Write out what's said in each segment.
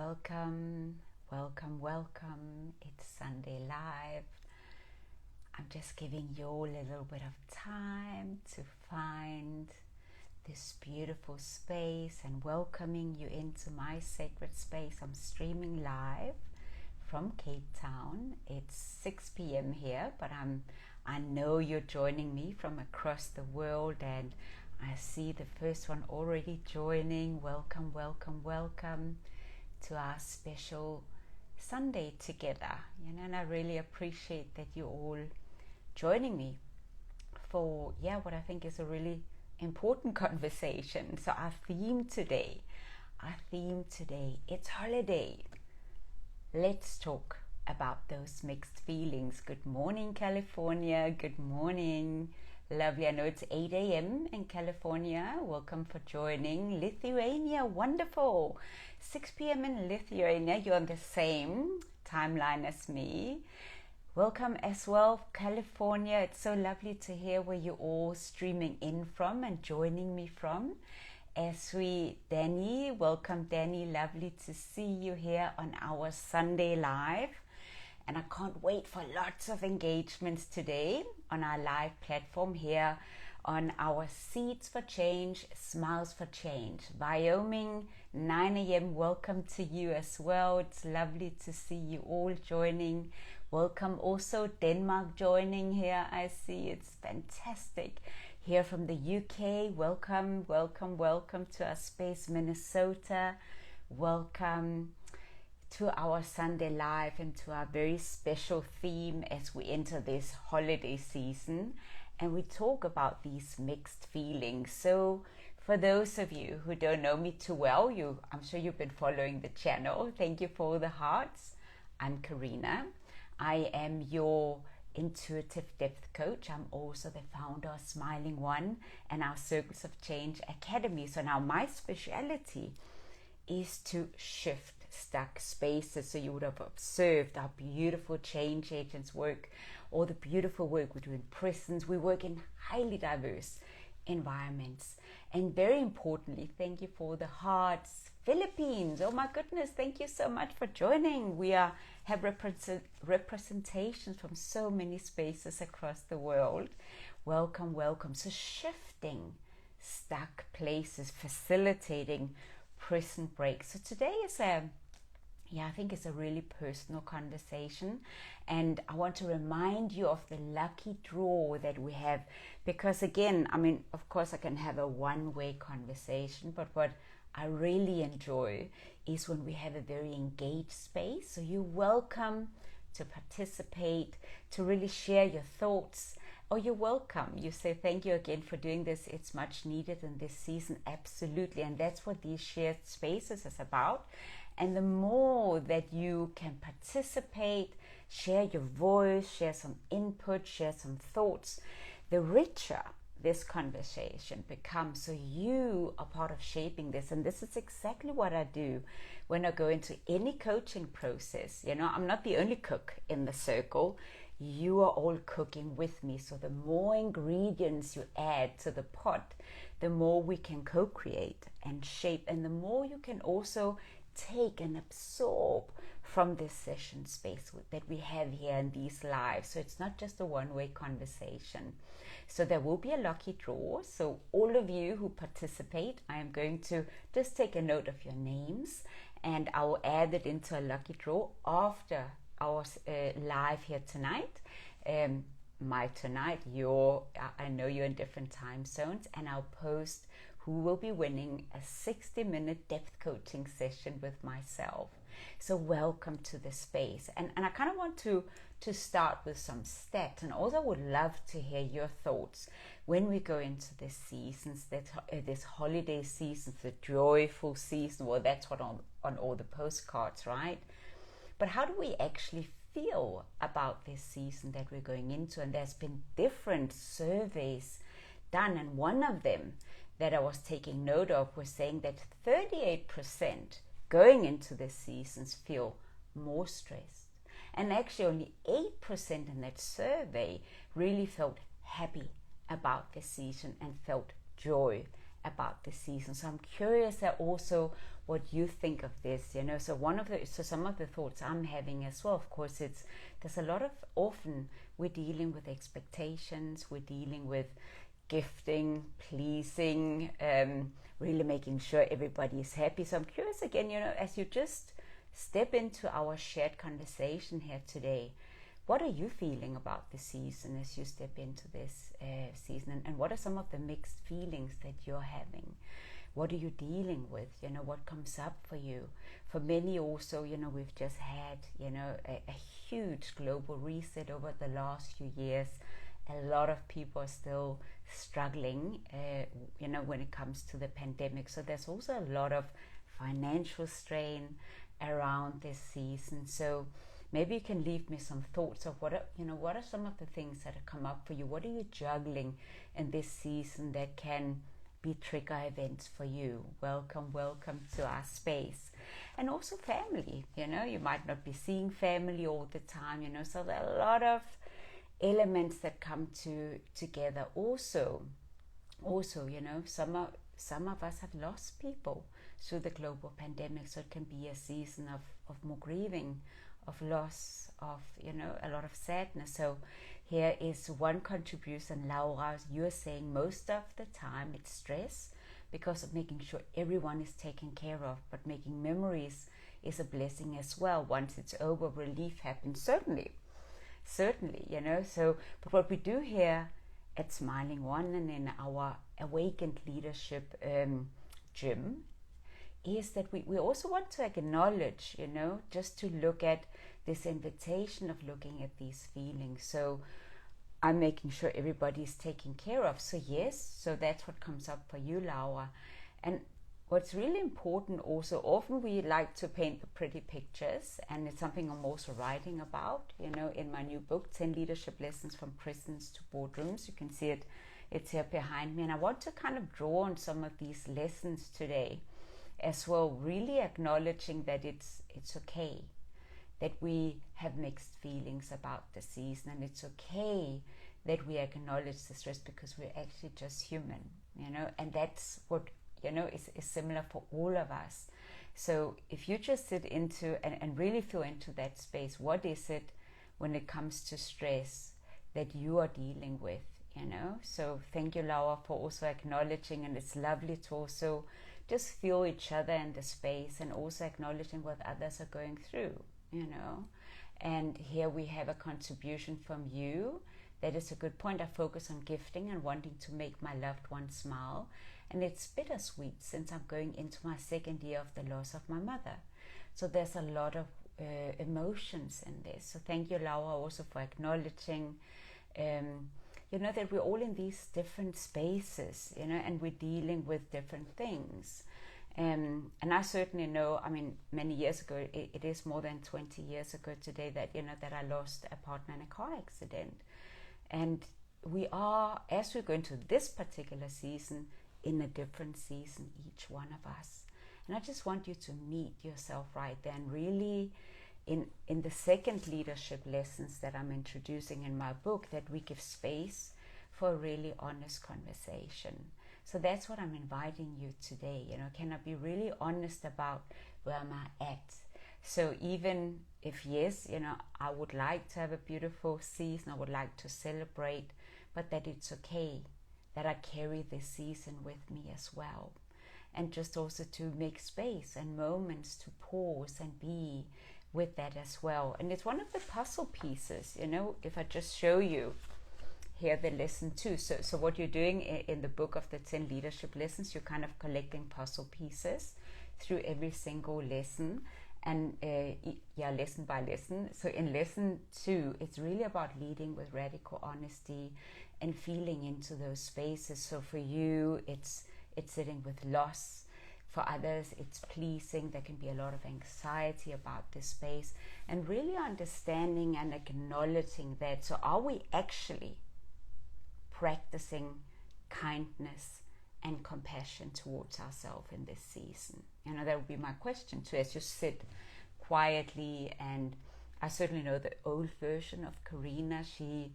Welcome, welcome, welcome. It's Sunday Live. I'm just giving you all a little bit of time to find this beautiful space and welcoming you into my sacred space. I'm streaming live from Cape Town. It's 6 p.m. here, but I know you're joining me from across the world, and I see the first one already joining. Welcome, welcome, welcome to our special Sunday together, and I really appreciate that you're all joining me for what I think is a really important conversation. So our theme today, it's holiday. Let's talk about those mixed feelings. Good morning, California. Good morning. Lovely. I know it's 8 a.m. in California. Welcome for joining. Lithuania, wonderful. 6 p.m. in Lithuania. You're on the same timeline as me. Welcome as well, California. It's so lovely to hear where you're all streaming in from and joining me from. Danny, welcome Danny. Lovely to see you here on our Sunday Live. And I can't wait for lots of engagements today on our live platform here on our Seeds for Change, Smiles for Change. Wyoming, 9 a.m. Welcome to you as well. It's lovely to see you all joining. Welcome also Denmark joining here. I see it's fantastic. Here from the UK, welcome, welcome, welcome to our space, Minnesota. Welcome to our Sunday Live and to our very special theme as we enter this holiday season and we talk about these mixed feelings. So for those of you who don't know me too well, I'm sure you've been following the channel. Thank you for the hearts. I'm Karina. I am your intuitive depth coach. I'm also the founder of Smiling One and our Circles of Change Academy. So now my speciality is to shift stuck spaces. So you would have observed our beautiful change agents work, all the beautiful work we do in prisons. We work in highly diverse environments. And very importantly, thank you for the hearts. Philippines, oh my goodness, thank you so much for joining. We have representations from so many spaces across the world. Welcome, welcome. So shifting stuck places, facilitating prison breaks. So today is I think it's a really personal conversation, and I want to remind you of the lucky draw that we have, because again, of course I can have a one-way conversation, but what I really enjoy is when we have a very engaged space. So you're welcome to participate, to really share your thoughts, or you're welcome. You say thank you again for doing this. It's much needed in this season. Absolutely. And that's what these shared spaces is about. And the more that you can participate, share your voice, share some input, share some thoughts, the richer this conversation becomes. So you are part of shaping this. And this is exactly what I do when I go into any coaching process. I'm not the only cook in the circle. You are all cooking with me. So the more ingredients you add to the pot, the more we can co-create and shape, and the more you can also take and absorb from this session space that we have here in these lives. So it's not just a one-way conversation. So there will be a lucky draw. So all of you who participate, I am going to just take a note of your names and I will add it into a lucky draw after our live here tonight. I know you're in different time zones, and I'll post who will be winning a 60-minute depth coaching session with myself. So welcome to the space. And I kind of want to start with some stats, and also would love to hear your thoughts when we go into this seasons, this holiday season, the joyful season. Well, that's what on all the postcards, right? But how do we actually feel about this season that we're going into? And there's been different surveys done, and one of them that I was taking note of was saying that 38% going into the seasons feel more stressed. And actually only 8% in that survey really felt happy about the season and felt joy about the season. So I'm curious that also what you think of this, so some of the thoughts I'm having as well, of course, there's a lot of, often we're dealing with expectations, we're dealing with gifting, pleasing, really making sure everybody is happy. So I'm curious again, as you just step into our shared conversation here today, what are you feeling about the season as you step into this season? And what are some of the mixed feelings that you're having? What are you dealing with? What comes up for you? For many also, we've just had, a huge global reset over the last few years. A lot of people are still struggling, when it comes to the pandemic. So there's also a lot of financial strain around this season. So maybe you can leave me some thoughts of what are some of the things that have come up for you? What are you juggling in this season that can be trigger events for you? Welcome to our space. And also family, you might not be seeing family all the time, so there are a lot of elements that come together. Also, some of us have lost people through the global pandemic, so it can be a season of more grieving, of loss, of a lot of sadness. So here is one contribution, Laura. You're saying most of the time it's stress because of making sure everyone is taken care of, but making memories is a blessing as well. Once it's over, relief happens. Certainly, so but what we do here at Smiling One and in our Awakened Leadership gym is that we also want to acknowledge, just to look at this invitation of looking at these feelings. So I'm making sure everybody is taken care of. So yes, so that's what comes up for you, Laura. And what's really important also, often we like to paint the pretty pictures, and it's something I'm also writing about, in my new book, 10 Leadership Lessons from Prisons to Boardrooms. You can see it's here behind me. And I want to kind of draw on some of these lessons today as well, really acknowledging that it's okay that we have mixed feelings about the season, and it's okay that we acknowledge the stress because we're actually just human, and that's what, is similar for all of us. So if you just sit into and really feel into that space, what is it when it comes to stress that you are dealing with, So thank you, Laura, for also acknowledging, and it's lovely to also just feel each other in the space and also acknowledging what others are going through, And here we have a contribution from you. That is a good point. I focus on gifting and wanting to make my loved one smile. And it's bittersweet since I'm going into my second year of the loss of my mother. So there's a lot of emotions in this. So thank you, Laura, also for acknowledging, that we're all in these different spaces, and we're dealing with different things. And I certainly know, many years ago, it is more than 20 years ago today that, that I lost a partner in a car accident. And we are, as we go into this particular season, in a different season, each one of us. And I just want you to meet yourself right there, and really in the second leadership lessons that I'm introducing in my book, that we give space for a really honest conversation. So that's what I'm inviting you today. Can I be really honest about where am I at? So even if, yes, I would like to have a beautiful season, I would like to celebrate, but that it's okay that I carry this season with me as well. And just also to make space and moments to pause and be with that as well. And it's one of the puzzle pieces, if I just show you here the lesson too. So what you're doing in the book of the 10 leadership lessons, you're kind of collecting puzzle pieces through every single lesson, and lesson by lesson. So in lesson 2, it's really about leading with radical honesty and feeling into those spaces. So for you, it's sitting with loss. For others, it's pleasing. There can be a lot of anxiety about this space, and really understanding and acknowledging that. So are we actually practicing kindness and compassion towards ourselves in this season? That would be my question too, as you sit quietly. And I certainly know the old version of Karina. She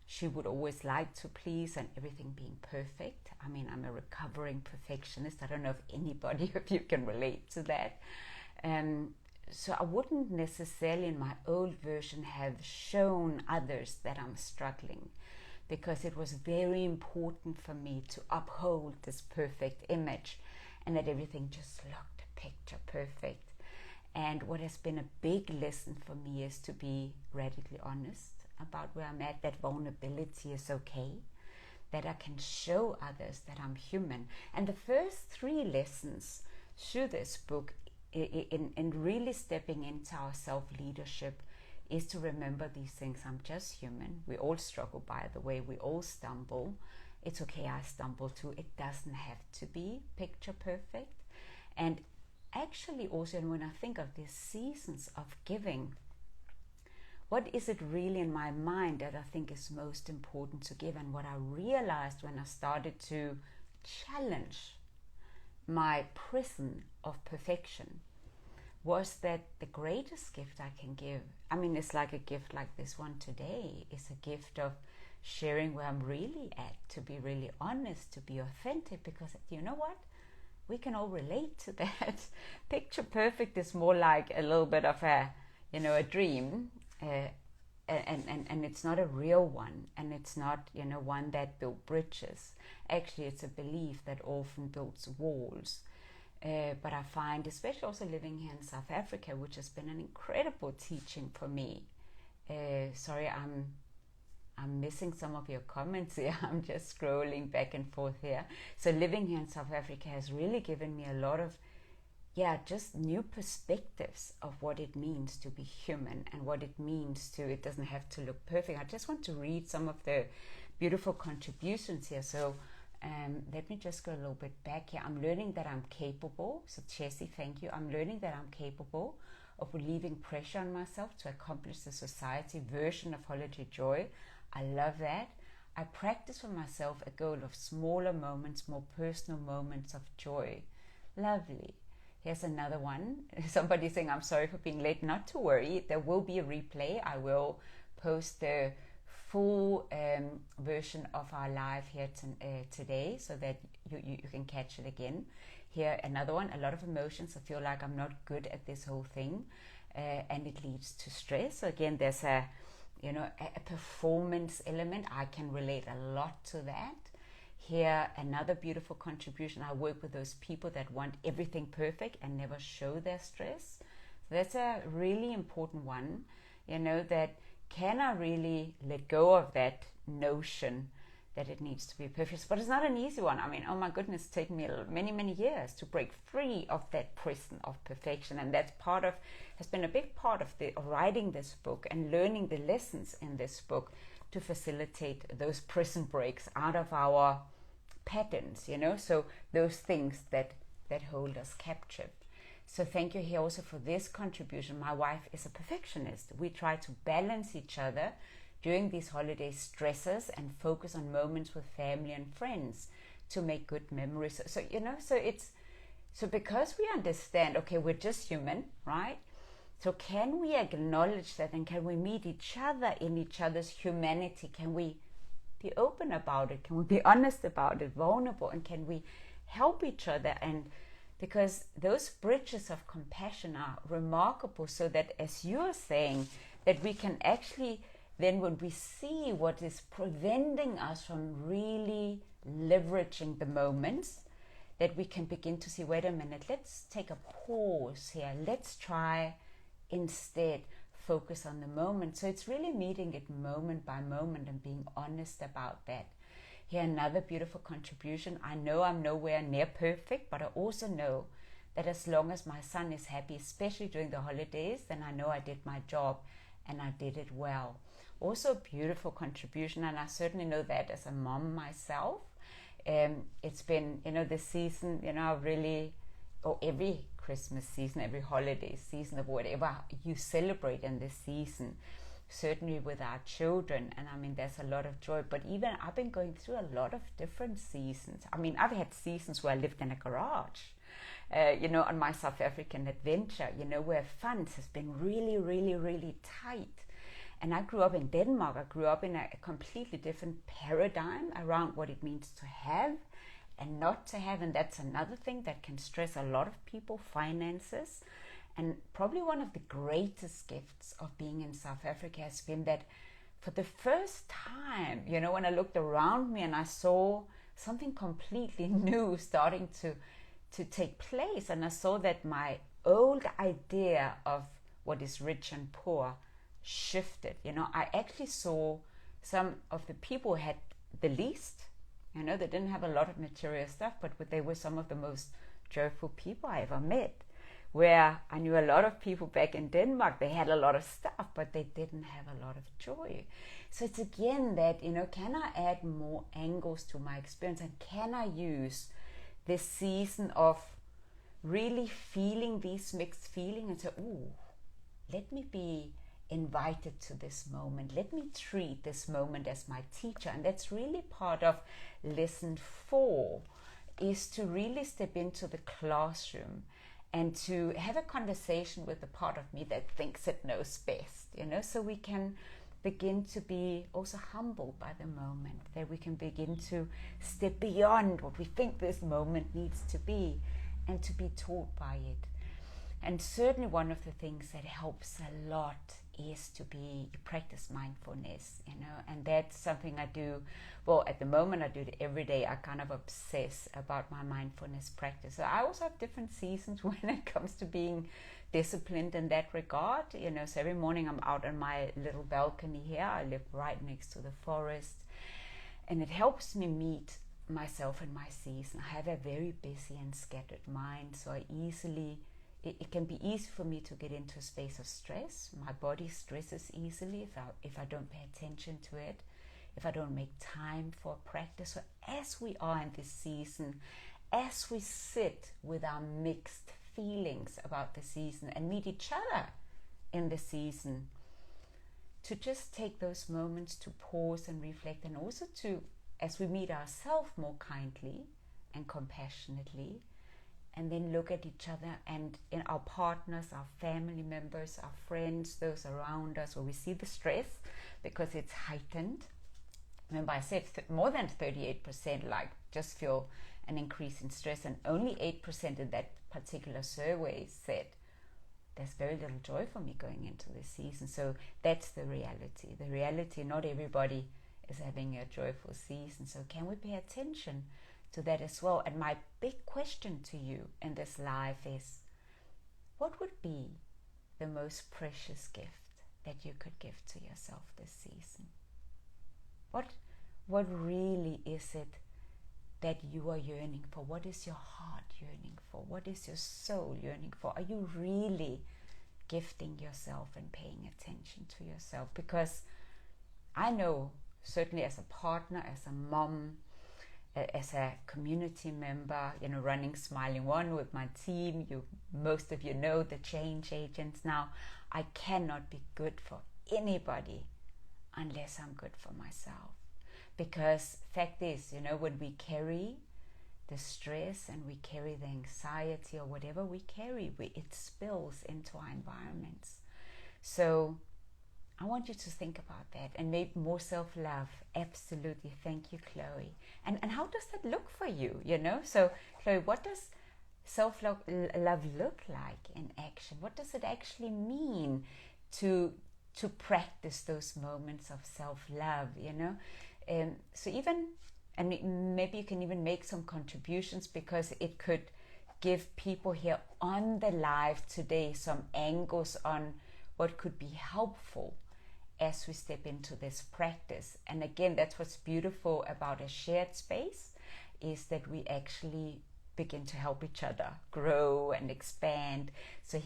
she would always like to please and everything being perfect. I mean, I'm a recovering perfectionist. I don't know if anybody of you can relate to that. So I wouldn't necessarily in my old version have shown others that I'm struggling, because it was very important for me to uphold this perfect image and that everything just looked picture perfect. And what has been a big lesson for me is to be radically honest about where I'm at, that vulnerability is okay, that I can show others that I'm human. And the first 3 lessons through this book in really stepping into our self-leadership is to remember these things. I'm just human. We all struggle, by the way. We all stumble. It's okay, I stumble too. It doesn't have to be picture perfect. And actually also, when I think of these seasons of giving, what is it really in my mind that I think is most important to give? And what I realized when I started to challenge my prison of perfection was that the greatest gift I can give, I mean, it's like a gift like this one today, is a gift of sharing where I'm really at, to be really honest, to be authentic, because you know what? We can all relate to that. Picture perfect is more like a little bit of a, a dream, and it's not a real one, and it's not, one that built bridges. Actually, it's a belief that often builds walls. But I find, especially also living here in South Africa, which has been an incredible teaching for me. Sorry, I'm missing some of your comments here. I'm just scrolling back and forth here. So living here in South Africa has really given me a lot of, just new perspectives of what it means to be human and what it means to, it doesn't have to look perfect. I just want to read some of the beautiful contributions here. So let me just go a little bit back here. I'm learning that I'm capable. So Chessie, thank you. I'm learning that I'm capable of relieving pressure on myself to accomplish the society version of holiday joy. I love that. I practice for myself a goal of smaller moments, more personal moments of joy. Lovely. Here's another one. Somebody saying, I'm sorry for being late. Not to worry. There will be a replay. I will post the full version of our live here today, so that you can catch it again. Here, another one. A lot of emotions. I feel like I'm not good at this whole thing, and it leads to stress. So again, there's a performance element. I can relate a lot to that. Here, another beautiful contribution. I work with those people that want everything perfect and never show their stress. So that's a really important one. That can I really let go of that notion that it needs to be perfect? But it's not an easy one. I mean, oh my goodness, it's taken me many, many years to break free of that prison of perfection. And that's has been a big part of writing this book and learning the lessons in this book to facilitate those prison breaks out of our patterns, so those things that hold us captive. So thank you here also for this contribution. My wife is a perfectionist. We try to balance each other during these holiday stresses and focus on moments with family and friends to make good memories. So because we understand, okay, we're just human, right? So can we acknowledge that, and can we meet each other in each other's humanity? Can we be open about it? Can we be honest about it, vulnerable, and can we help each other? And because those bridges of compassion are remarkable, so that, as you're saying, that we can actually then, when we see what is preventing us from really leveraging the moments, that we can begin to see, wait a minute, let's take a pause here. Let's try instead focus on the moment. So it's really meeting it moment by moment and being honest about that. Here, another beautiful contribution. I know I'm nowhere near perfect, but I also know that as long as my son is happy, especially during the holidays, then I know I did my job and I did it well. Also a beautiful contribution, and I certainly know that as a mom myself. It's been, this season, really, or every Christmas season, every holiday season, of whatever you celebrate in this season, certainly with our children. And I mean, there's a lot of joy, but even I've been going through a lot of different seasons. I mean, I've had seasons where I lived in a garage, on my South African adventure, where funds has been really, really, really tight. And I grew up in Denmark. I grew up in a completely different paradigm around what it means to have and not to have. And that's another thing that can stress a lot of people, finances. And probably one of the greatest gifts of being in South Africa has been that for the first time, you know, when I looked around me and I saw something completely new starting to take place, and I saw that my old idea of what is rich and poor shifted. You know, I actually saw some of the people who had the least, you know, they didn't have a lot of material stuff, but they were some of the most joyful people I ever met. Where I knew a lot of people back in Denmark, they had a lot of stuff, but they didn't have a lot of joy. So it's again that, you know, can I add more angles to my experience, and can I use this season of really feeling these mixed feelings and say, ooh, let me be invited to this moment. Let me treat this moment as my teacher. And that's really part of lesson 4, is to really step into the classroom and to have a conversation with the part of me that thinks it knows best, you know, so we can begin to be also humbled by the moment, that we can begin to step beyond what we think this moment needs to be and to be taught by it. And certainly one of the things that helps a lot is to practice mindfulness, you know, and that's something I do. Well, at the moment I do it every day. I kind of obsess about my mindfulness practice. So I also have different seasons when it comes to being disciplined in that regard, you know. So every morning I'm out on my little balcony here. I live right next to the forest, and it helps me meet myself in my season. I have a very busy and scattered mind, so it can be easy for me to get into a space of stress. My body stresses easily if I don't pay attention to it, if I don't make time for practice. So as we are in this season, as we sit with our mixed feelings about the season and meet each other in the season, to just take those moments to pause and reflect, and also to, as we meet ourselves more kindly and compassionately, and then look at each other and in our partners, our family members, our friends, those around us, where we see the stress because it's heightened. Remember, I said more than 38% like just feel an increase in stress, and only 8% in that particular survey said there's very little joy for me going into this season. So that's the reality. The reality, not everybody is having a joyful season. So can we pay attention to that as well? And my big question to you in this life is, what would be the most precious gift that you could give to yourself this season? What really is it that you are yearning for? What is your heart yearning for? What is your soul yearning for? Are you really gifting yourself and paying attention to yourself? Because I know, certainly as a partner, as a mom, as a community member, you know, running Smiling One with my team, most of you know the change agents now, I cannot be good for anybody unless I'm good for myself. Because fact is, you know, when we carry the stress and we carry the anxiety or whatever we carry, it spills into our environments. So I want you to think about that, and maybe more self-love. Absolutely. Thank you, Chloe. And how does that look for you? You know, so Chloe, what does self-love look like in action? What does it actually mean to practice those moments of self-love? You know, so even, and maybe you can even make some contributions, because it could give people here on the live today some angles on what could be helpful as we step into this practice. And again, that's what's beautiful about a shared space, is that we actually begin to help each other grow and expand. So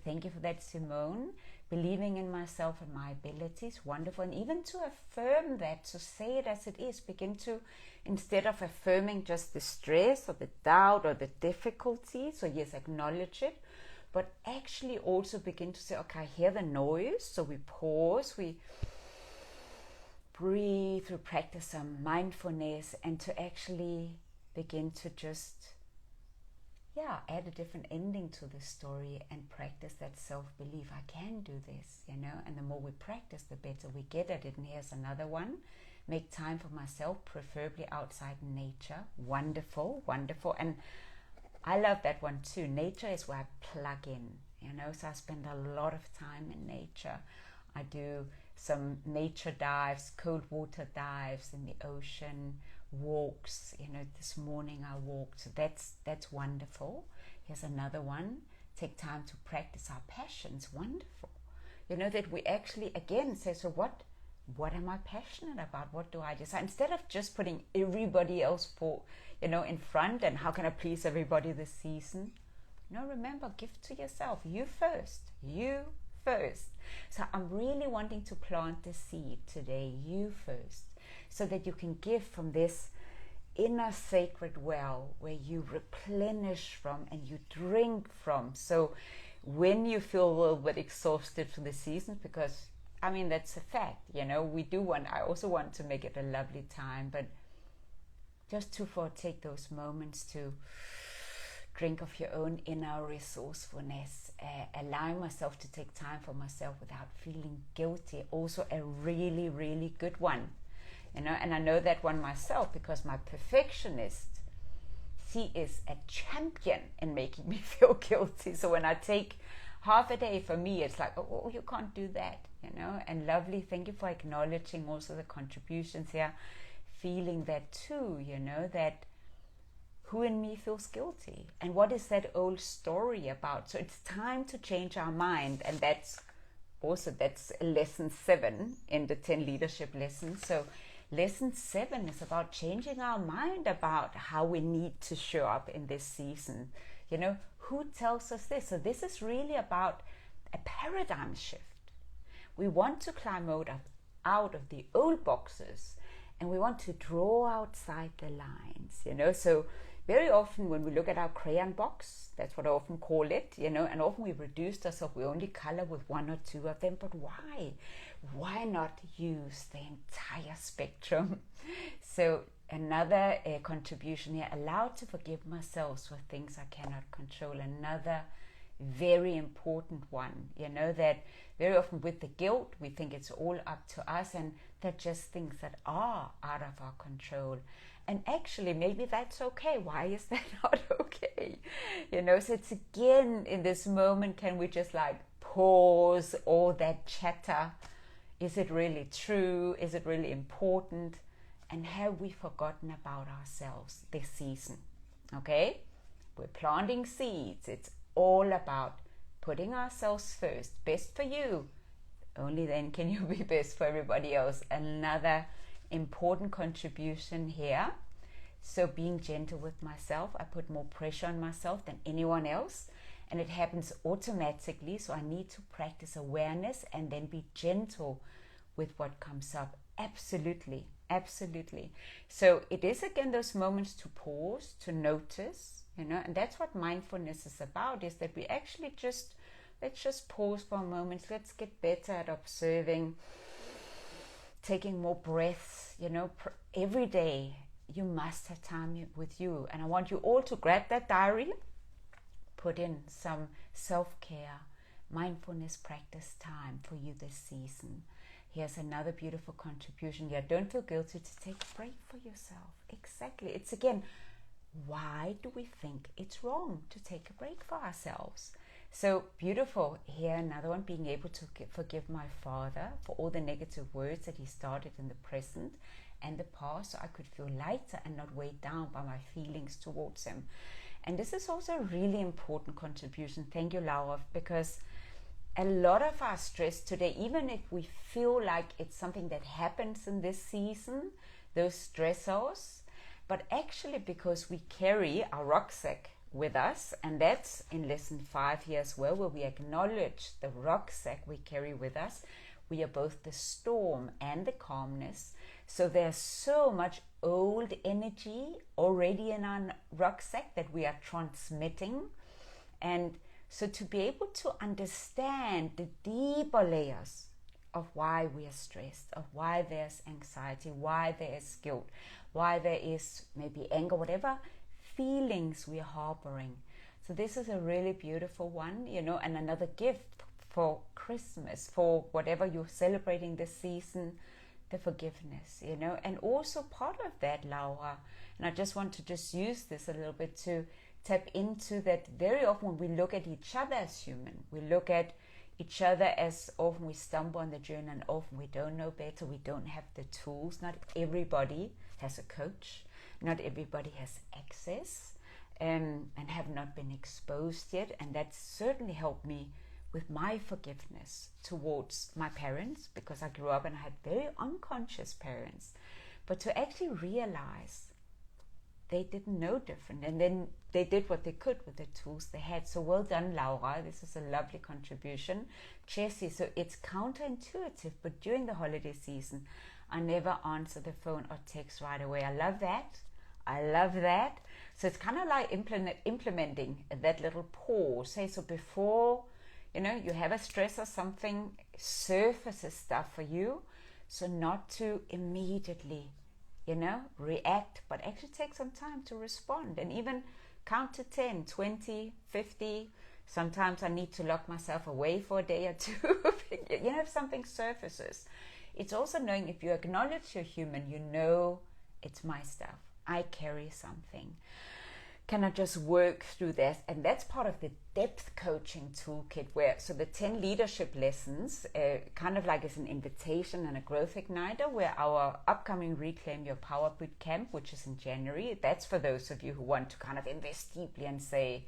thank you for that, Simone. Believing in myself and my abilities, wonderful. And even to affirm that, to say it as it is, begin to, instead of affirming just the stress or the doubt or the difficulty, so yes, acknowledge it, but actually also begin to say, okay, I hear the noise, so we pause, we breathe, we practice some mindfulness, and to actually begin to just yeah, add a different ending to the story and practice that self-belief. I can do this, you know, and the more we practice, the better we get at it. And here's another one. Make time for myself, preferably outside in nature. Wonderful, wonderful. And I love that one too. Nature is where I plug in, you know, so I spend a lot of time in nature. I do some nature dives, cold water dives in the ocean, walks. You know, this morning I walked, so that's wonderful. Here's another one. Take time to practice our passions. Wonderful. You know, that we actually again say, so what am I passionate about? What do I decide? Instead of just putting everybody else in front, and how can I please everybody this season? No, remember, give to yourself. You first. You first. So I'm really wanting to plant the seed today, you first, so that you can give from this inner sacred well where you replenish from and you drink from. So when you feel a little bit exhausted for the season, because I mean, that's a fact, you know, I also want to make it a lovely time, but just to take those moments to drink of your own inner resourcefulness, allowing myself to take time for myself without feeling guilty. Also a really, really good one, you know, and I know that one myself because my perfectionist, she is a champion in making me feel guilty. So when I take half a day, for me, it's like, oh, you can't do that, you know, and lovely. Thank you for acknowledging also the contributions here, feeling that too, you know, that who in me feels guilty and what is that old story about? So it's time to change our mind, and that's lesson 7 in the 10 leadership lessons. So lesson 7 is about changing our mind about how we need to show up in this season. You know, who tells us this? So this is really about a paradigm shift. We want to climb out of the old boxes, and we want to draw outside the lines, you know. So very often when we look at our crayon box, that's what I often call it, you know, and often we reduced ourselves, we only color with 1 or 2 of them, but why? Why not use the entire spectrum? So another contribution here, allowed to forgive myself for things I cannot control. Another very important one, you know, that very often with the guilt, we think it's all up to us, and they're just things that are out of our control. And actually, maybe that's okay. Why is that not okay? You know, so it's again, in this moment, can we just like pause all that chatter? Is it really true? Is it really important? And have we forgotten about ourselves this season? Okay? We're planting seeds. It's all about putting ourselves first. Best for you. Only then can you be best for everybody else. Another important contribution here. So being gentle with myself. I put more pressure on myself than anyone else, and it happens automatically. So I need to practice awareness and then be gentle with what comes up. Absolutely, absolutely. So it is again those moments to pause, to notice, you know, and that's what mindfulness is about, is that we actually let's just pause for a moment. Let's get better at observing, taking more breaths, you know. Every day you must have time with you, and I want you all to grab that diary, put in some self-care, mindfulness practice time for you this season. Here's another beautiful contribution here. Don't feel guilty to take a break for yourself. Exactly. It's again, why do we think it's wrong to take a break for ourselves? So beautiful. Here, another one, being able to forgive my father for all the negative words that he started in the present and the past, so I could feel lighter and not weighed down by my feelings towards him. And this is also a really important contribution. Thank you, Laura, because a lot of our stress today, even if we feel like it's something that happens in this season, those stressors, but actually because we carry our rucksack with us, and that's in lesson 5 here as well, where we acknowledge the rucksack we carry with us. We are both the storm and the calmness. So there's so much old energy already in our rucksack that we are transmitting. And so to be able to understand the deeper layers of why we are stressed, of why there's anxiety, why there is guilt, why there is maybe anger, whatever feelings we're harboring, So this is a really beautiful one, you know, and another gift for Christmas, for whatever you're celebrating this season, the forgiveness, you know. And also part of that, Laura, and I just want to just use this a little bit to tap into that. Very often when we look at each other as human, we look at each other as often we stumble on the journey, and often we don't know better, we don't have the tools. Not everybody has a coach, not everybody has access, and have not been exposed yet. And that certainly helped me with my forgiveness towards my parents, because I grew up and I had very unconscious parents. But to actually realize they didn't know different, and then they did what they could with the tools they had. So well done, Laura. This is a lovely contribution. Jessie, so it's counterintuitive, but during the holiday season, I never answer the phone or text right away. I love that. I love that. So it's kind of like implementing that little pause. Hey, so before, you know, you have a stress or something surfaces stuff for you, so not to immediately, you know, react, but actually take some time to respond, and even count to 10, 20, 50. Sometimes I need to lock myself away for a day or two. You know, if something surfaces. It's also knowing, if you acknowledge you're human, you know, it's my stuff. I carry something. Can I just work through that? And that's part of the depth coaching toolkit, where, so the 10 leadership lessons, kind of like is an invitation and a growth igniter, where our upcoming Reclaim Your Power Bootcamp, which is in January, that's for those of you who want to kind of invest deeply and say,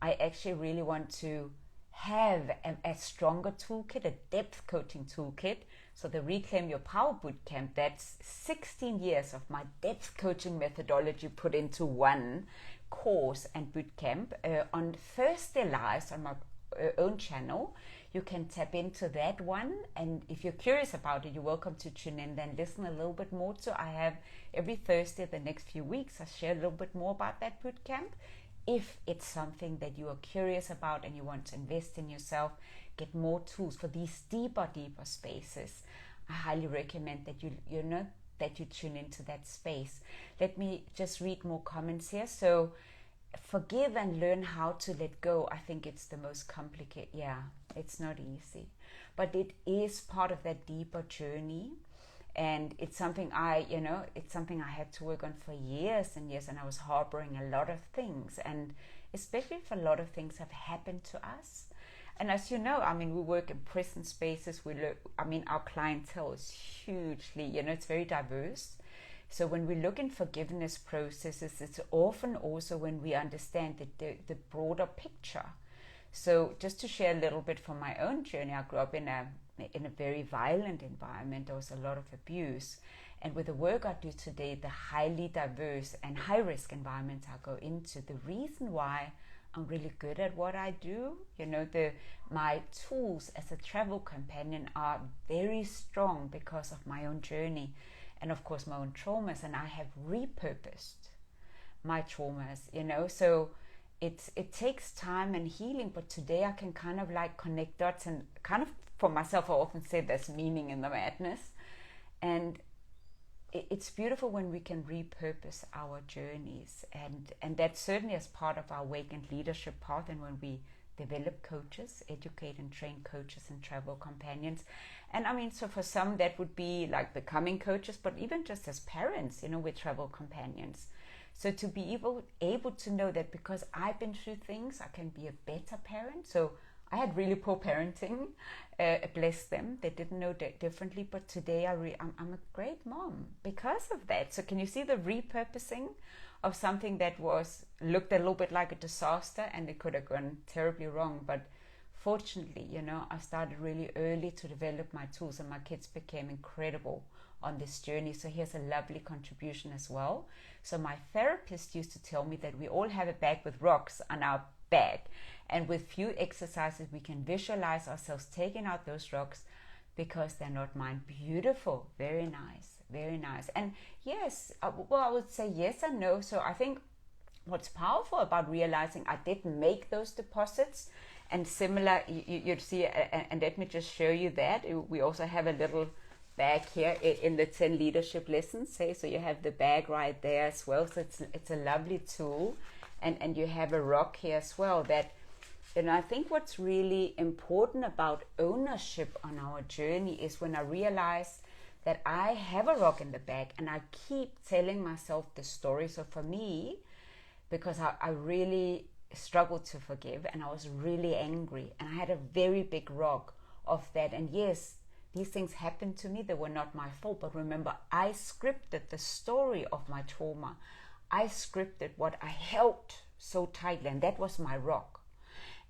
I actually really want to have a stronger toolkit, a depth coaching toolkit. So the Reclaim Your Power Bootcamp, that's 16 years of my depth coaching methodology put into one course and bootcamp on Thursday Lives on my own channel. You can tap into that one, and if you're curious about it, you're welcome to tune in, then listen a little bit more. So I have every Thursday the next few weeks, I share a little bit more about that bootcamp. If it's something that you are curious about and you want to invest in yourself, get more tools for these deeper spaces, I highly recommend that you know that you tune into that space. Let me just read more comments here. So, forgive and learn how to let go. I think it's the most complicated. Yeah, it's not easy, but it is part of that deeper journey. And it's something it's something I had to work on for years and years, and I was harboring a lot of things, and especially if a lot of things have happened to us. And as you know, I mean, we work in prison spaces. Our clientele is hugely, it's very diverse. So when we look in forgiveness processes, it's often also when we understand the broader picture. So just to share a little bit from my own journey, I grew up in a very violent environment. There was a lot of abuse. And with the work I do today, the highly diverse and high-risk environments I go into, the reason why I'm really good at what I do, my tools as a travel companion are very strong because of my own journey and of course my own traumas, and I have repurposed my traumas, so it takes time and healing, but today I can kind of like connect dots, and kind of for myself I often say there's meaning in the madness, and it's beautiful when we can repurpose our journeys, and that's certainly as part of our awakened leadership path, and when we develop coaches, educate and train coaches and travel companions. And I mean, so for some that would be like becoming coaches, but even just as parents, we're travel companions. So to be able to know that because I've been through things, I can be a better parent. So I had really poor parenting, bless them. They didn't know differently, but today I'm a great mom because of that. So can you see the repurposing of something that looked a little bit like a disaster, and it could have gone terribly wrong, but fortunately, I started really early to develop my tools, and my kids became incredible on this journey. So here's a lovely contribution as well. So my therapist used to tell me that we all have a bag with rocks on our bag, and with few exercises we can visualize ourselves taking out those rocks because they're not mine. Beautiful, very nice, very nice. And yes, I would say yes and no. So I think what's powerful about realizing I didn't make those deposits, and similar, you'd see, and let me just show you that. We also have a little bag here in the 10 leadership lessons. So you have the bag right there as well. So it's a lovely tool. and you have a rock here as well. That, and I think what's really important about ownership on our journey is when I realize that I have a rock in the bag and I keep telling myself the story. So for me, because I really struggled to forgive and I was really angry and I had a very big rock of that. And yes, these things happened to me. They were not my fault. But remember, I scripted the story of my trauma. I scripted what I held so tightly, and that was my rock.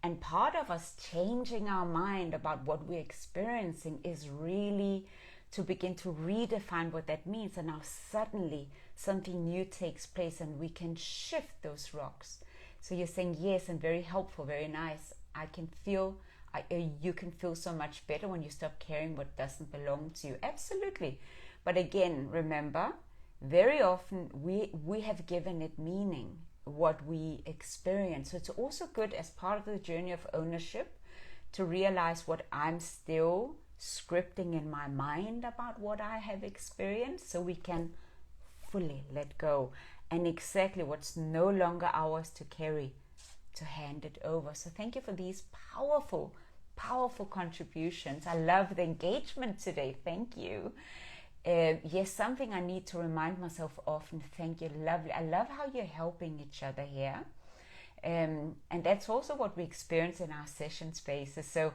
And part of us changing our mind about what we're experiencing is really to begin to redefine what that means. And now suddenly something new takes place and we can shift those rocks. So you're saying yes, and very helpful, very nice. I can feel, you can feel so much better when you stop carrying what doesn't belong to you. Absolutely. But again, remember, very often we have given it meaning, what we experience. So it's also good as part of the journey of ownership to realize what I'm still scripting in my mind about what I have experienced, so we can fully let go, and exactly what's no longer ours to carry, to hand it over. So thank you for these powerful contributions. I love the engagement today. Thank you. Yes, something I need to remind myself of, and thank you, lovely. I love how you're helping each other here. And that's also what we experience in our session spaces. So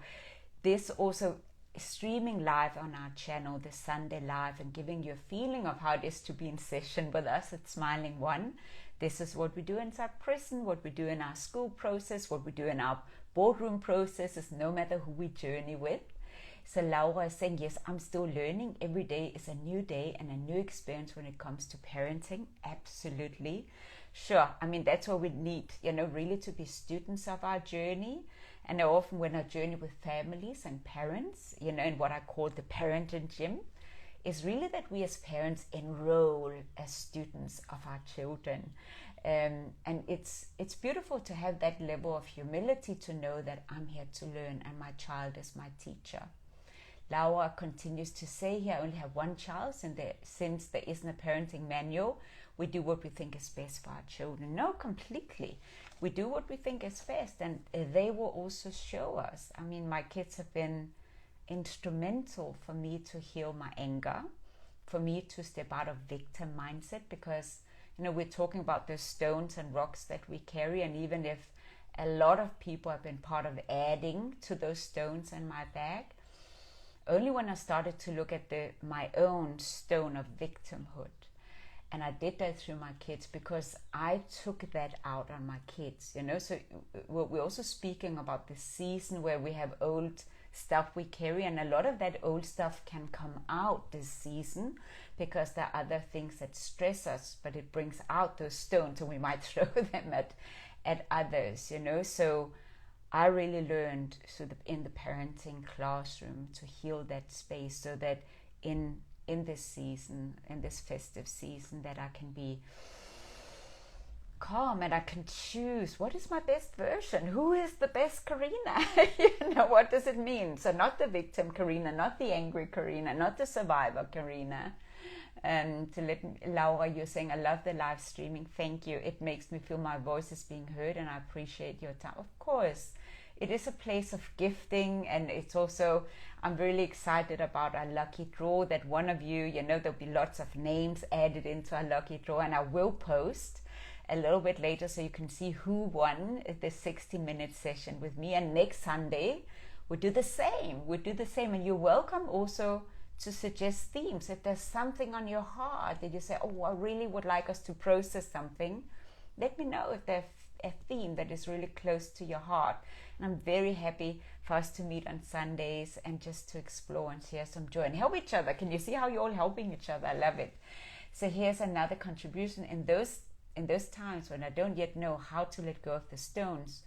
this also streaming live on our channel this Sunday live and giving you a feeling of how it is to be in session with us at Smiling One. This is what we do inside prison, what we do in our school process, what we do in our boardroom processes, no matter who we journey with. So Laura is saying, yes, I'm still learning. Every day is a new day and a new experience when it comes to parenting. Absolutely. Sure. I mean, that's what we need, really to be students of our journey. And often when I journey with families and parents, in what I call the parenting gym, is really that we as parents enroll as students of our children. And it's beautiful to have that level of humility to know that I'm here to learn and my child is my teacher. Laura continues to say here, I only have one child, since there isn't a parenting manual, we do what we think is best for our children. No, completely. We do what we think is best, and they will also show us. I mean, my kids have been instrumental for me to heal my anger, for me to step out of victim mindset, because, we're talking about the stones and rocks that we carry, and even if a lot of people have been part of adding to those stones in my bag, only when I started to look at my own stone of victimhood. And I did that through my kids because I took that out on my kids, So we're also speaking about this season where we have old stuff we carry, and a lot of that old stuff can come out this season because there are other things that stress us, but it brings out those stones and we might throw them at others, So I really learned in the parenting classroom to heal that space, so that in this season, in this festive season, that I can be calm and I can choose what is my best version, who is the best Karina. What does it mean? So not the victim Karina, not the angry Karina, not the survivor Karina. Laura, you're saying, I love the live streaming. Thank you. It makes me feel my voice is being heard and I appreciate your time. Of course, it is a place of gifting, and it's also, I'm really excited about our lucky draw, that one of you, there'll be lots of names added into our lucky draw, and I will post a little bit later so you can see who won the 60-minute session with me. And next Sunday, we do the same. And you're welcome also to suggest themes. If there's something on your heart that you say, oh, I really would like us to process something, let me know if there's a theme that is really close to your heart. And I'm very happy for us to meet on Sundays and just to explore and share some joy and help each other. Can you see how you're all helping each other? I love it. So here's another contribution. In those times when I don't yet know how to let go of the stones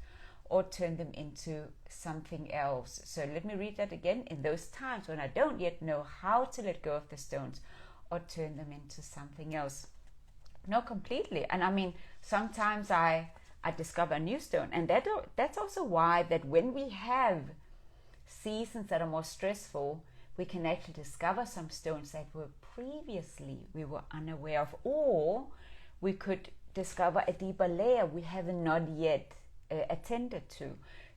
or turn them into something else. So let me read that again. In those times when I don't yet know how to let go of the stones or turn them into something else. No, completely. And I mean, sometimes I discover a new stone, and that's also why that when we have seasons that are more stressful, we can actually discover some stones that were previously we were unaware of, or we could discover a deeper layer we have not yet attended to.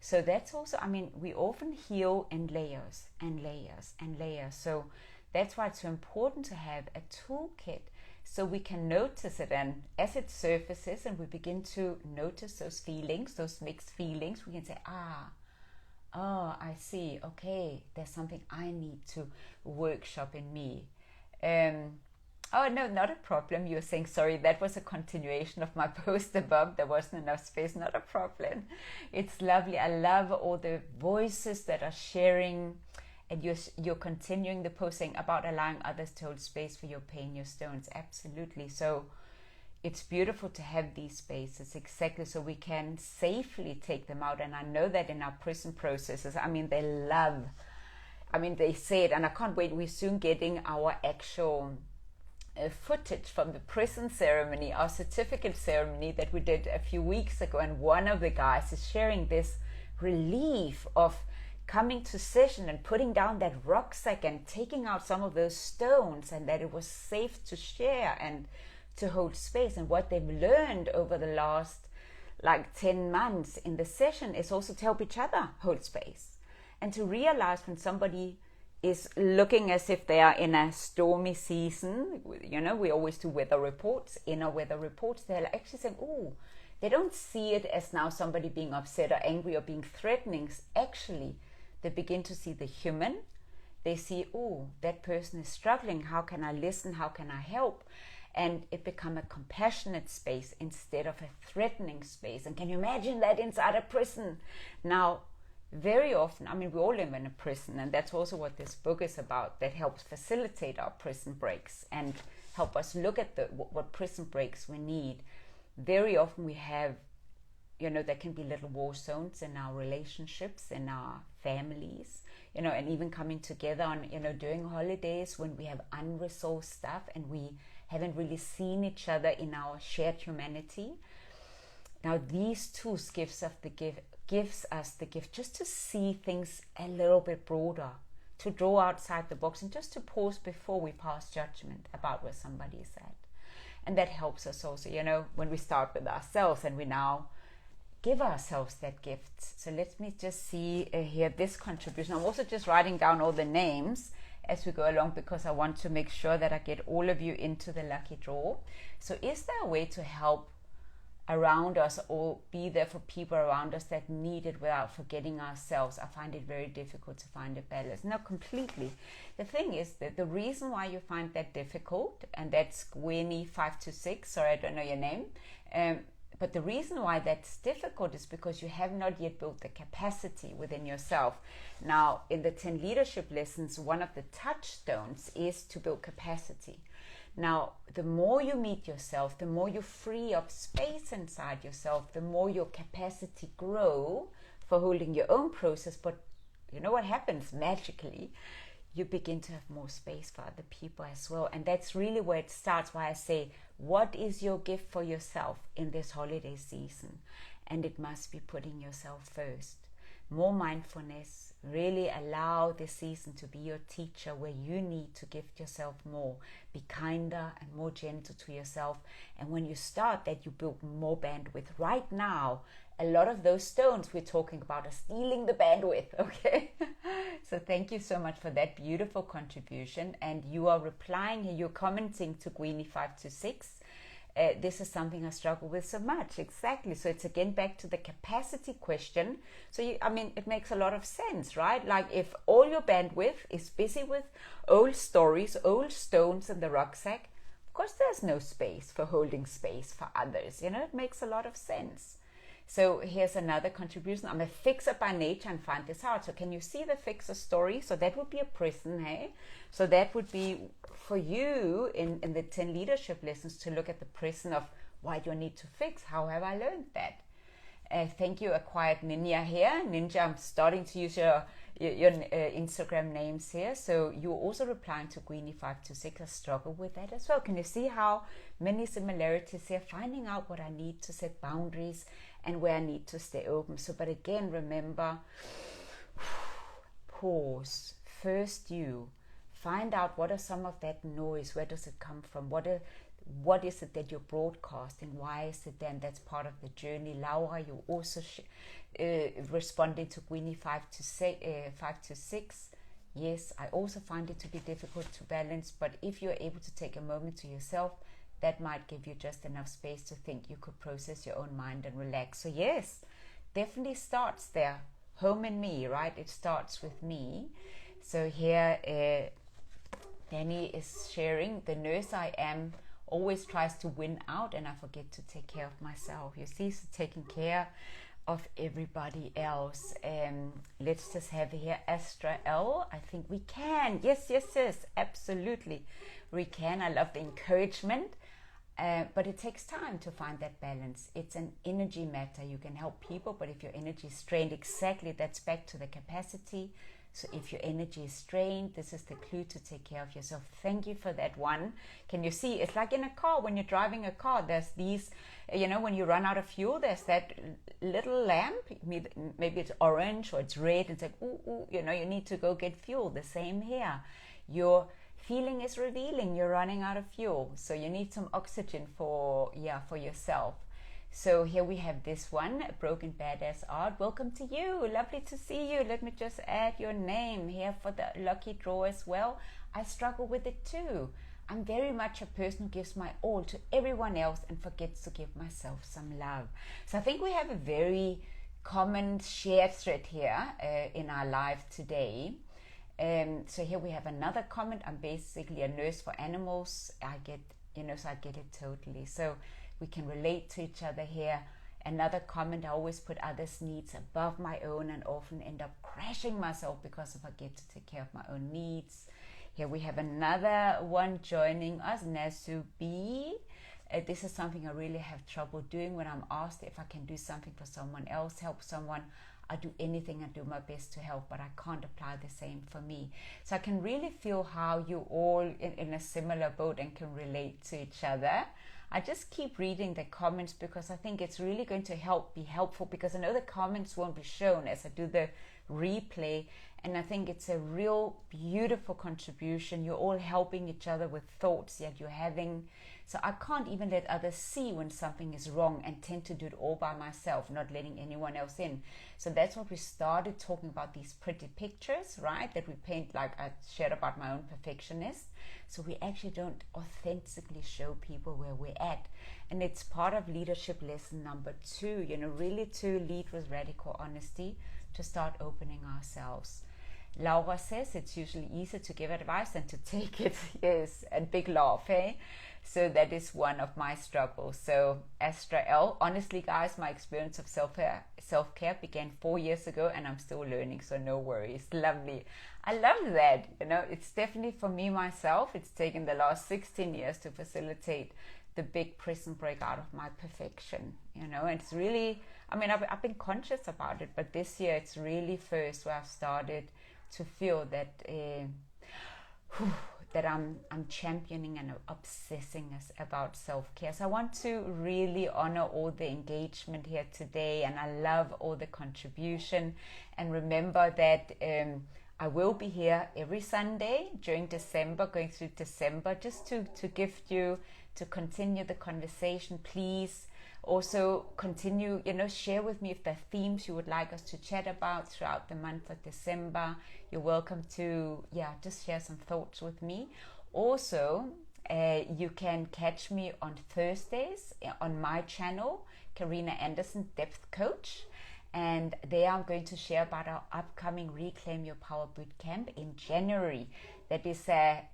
So that's also, I mean, we often heal in layers and layers and layers. So that's why it's so important to have a toolkit so we can notice it. And as it surfaces and we begin to notice those feelings, those mixed feelings, we can say, oh, I see. Okay, there's something I need to workshop in me. Oh, no, not a problem. You're saying, sorry, that was a continuation of my post above. There wasn't enough space. Not a problem. It's lovely. I love all the voices that are sharing, and you're continuing the posting about allowing others to hold space for your pain, your stones. Absolutely. So it's beautiful to have these spaces, exactly, so we can safely take them out. And I know that in our prison processes, I mean, they say it, and I can't wait. We're soon getting our actual footage from the prison ceremony, our certificate ceremony that we did a few weeks ago, and one of the guys is sharing this relief of coming to session and putting down that rucksack and taking out some of those stones, and that it was safe to share and to hold space. And what they've learned over the last 10 months in the session is also to help each other hold space, and to realize when somebody is looking as if they are in a stormy season. You know, we always do weather reports, inner weather reports. They're actually saying, oh, they don't see it as now somebody being upset or angry or being threatening. Actually, they begin to see the human. They see, oh, that person is struggling. How can I listen? How can I help? And it become a compassionate space instead of a threatening space. And can you imagine that inside a prison? Now, very often, I mean, we all live in a prison, and that's also what this book is about, that helps facilitate our prison breaks and help us look at what prison breaks we need. Very often we have, there can be little war zones in our relationships, in our families, and even coming together on, during holidays when we have unresolved stuff and we haven't really seen each other in our shared humanity. Now, these tools gives us the gift just to see things a little bit broader, to draw outside the box, and just to pause before we pass judgment about where somebody is at. And that helps us also, when we start with ourselves and we now give ourselves that gift. So let me just see here this contribution. I'm also just writing down all the names as we go along, because I want to make sure that I get all of you into the lucky draw. So is there a way to help around us or be there for people around us that need it without forgetting ourselves? I find it very difficult to find a balance. No, completely. The thing is that the reason why you find that difficult, and that's Gwenny 526, sorry, I don't know your name, but the reason why that's difficult is because you have not yet built the capacity within yourself. Now, in the 10 leadership lessons, one of the touchstones is to build capacity. Now, the more you meet yourself, the more you free up space inside yourself, the more your capacity grow for holding your own process. But you know what happens magically? You begin to have more space for other people as well. And that's really where it starts, why I say, what is your gift for yourself in this holiday season? And it must be putting yourself first. More mindfulness, really allow this season to be your teacher, where you need to gift yourself more. Be kinder and more gentle to yourself. And when you start that, you build more bandwidth. Right now, a lot of those stones we're talking about are stealing the bandwidth, okay? So thank you so much for that beautiful contribution. And you are replying here, you're commenting to Gweeny 526. This is something I struggle with so much. Exactly. So it's again back to the capacity question. So it makes a lot of sense, right? Like if all your bandwidth is busy with old stories, old stones in the rucksack, of course there's no space for holding space for others. It makes a lot of sense. So here's another contribution. I'm a fixer by nature and find this hard. So can you see the fixer story? So that would be a prison, hey? So that would be for you in the 10 leadership lessons to look at the prison of why do you need to fix? How have I learned that? Thank you, Acquired Ninja here. Ninja, I'm starting to use your Instagram names here. So you're also replying to Gweeny 526. I struggle with that as well. Can you see how many similarities here? Finding out what I need to set boundaries and where I need to stay open. So, but again, remember, pause. First you. Find out what are some of that noise, where does it come from? what is it that you're broadcasting? Why is it then that's part of the journey? Laura, you also responding to Gwynnie 5 to 6. Yes, I also find it to be difficult to balance, but if you're able to take a moment to yourself, that might give you just enough space to think you could process your own mind and relax. So yes, definitely starts there. Home and me, right? It starts with me. So here, Danny is sharing, the nurse I am always tries to win out and I forget to take care of myself. You see, so taking care of everybody else. Let's just have here Astra L. I think we can. Yes, absolutely. We can. I love the encouragement. But it takes time to find that balance. It's an energy matter. You can help people, but if your energy is strained, exactly, that's back to the capacity. So if your energy is strained, this is the clue to take care of yourself. Thank you for that one. Can you see? It's like in a car, when you're driving a car, there's these, when you run out of fuel, there's that little lamp. Maybe it's orange or it's red. It's like, ooh, you need to go get fuel. The same here. Your feeling is revealing you're running out of fuel, so you need some oxygen for yourself. So here we have this one, Broken Badass Art. Welcome to you. Lovely to see you. Let me just add your name here for the lucky draw as well. I struggle with it too. I'm very much a person who gives my all to everyone else and forgets to give myself some love. So I think we have a very common shared thread here in our life today. So here we have another comment. I'm basically a nurse for animals. I get it totally. So we can relate to each other here. Another comment, I always put others' needs above my own and often end up crashing myself because I forget to take care of my own needs. Here we have another one joining us, Nasu B. This is something I really have trouble doing when I'm asked if I can do something for someone else, help someone. I do anything and do my best to help, but I can't apply the same for me. So I can really feel how you're all in a similar boat and can relate to each other. I just keep reading the comments because I think it's really going to be helpful, because I know the comments won't be shown as I do the replay, and I think it's a real beautiful contribution. You're all helping each other with thoughts that you're having. So I can't even let others see when something is wrong and tend to do it all by myself, not letting anyone else in. So that's what we started talking about, these pretty pictures, right? That we paint, like I shared about my own perfectionist. So we actually don't authentically show people where we're at. And it's part of leadership lesson number 2, really to lead with radical honesty, to start opening ourselves. Laura says it's usually easier to give advice than to take it. Yes, and big laugh, hey? So that is one of my struggles. So Astra L, honestly guys, my experience of self-care began 4 years ago and I'm still learning, so no worries. Lovely. I love that. It's definitely for me myself, it's taken the last 16 years to facilitate the big prison break out of my perfection. And it's really, I've been conscious about it, but this year it's really first where I've started to feel that that I'm championing and obsessing about self-care. So I want to really honor all the engagement here today, and I love all the contribution. And remember that I will be here every Sunday during December, going through December, just to gift you, to continue the conversation. Please also continue, share with me if there are themes you would like us to chat about throughout the month of December. You're welcome to, just share some thoughts with me. Also, you can catch me on Thursdays on my channel, Karina Anderson Depth Coach. And there I'm going to share about our upcoming Reclaim Your Power Bootcamp in January. That is a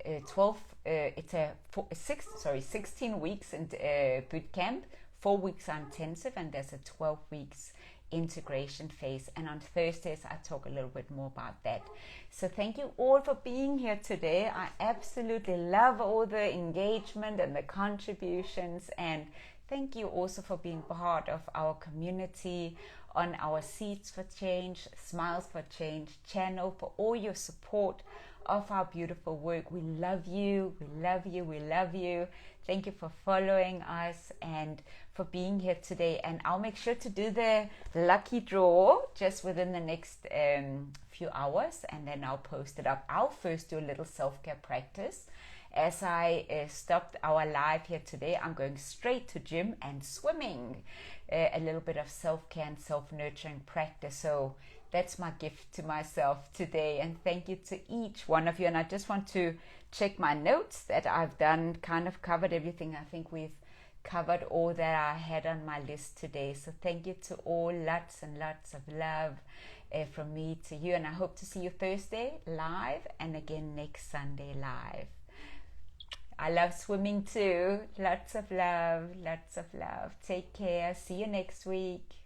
16 weeks in bootcamp. 4 weeks are intensive and there's a 12 weeks integration phase. And on Thursdays, I talk a little bit more about that. So thank you all for being here today. I absolutely love all the engagement and the contributions. And thank you also for being part of our community on our Seeds for Change, Smiles for Change channel, for all your support of our beautiful work. We love you, we love you, we love you. Thank you for following us and for being here today. And I'll make sure to do the lucky draw just within the next few hours, and then I'll post it up. I'll first do a little self-care practice, as I stopped our live here today, I'm going straight to gym and swimming. A little bit of self-care and self-nurturing practice. So that's my gift to myself today. And thank you to each one of you. And I just want to check my notes that I've done, kind of covered everything. I think we've covered all that I had on my list today. So thank you to all. Lots and lots of love from me to you. And I hope to see you Thursday live and again next Sunday live. I love swimming too. Lots of love, lots of love. Take care. See you next week.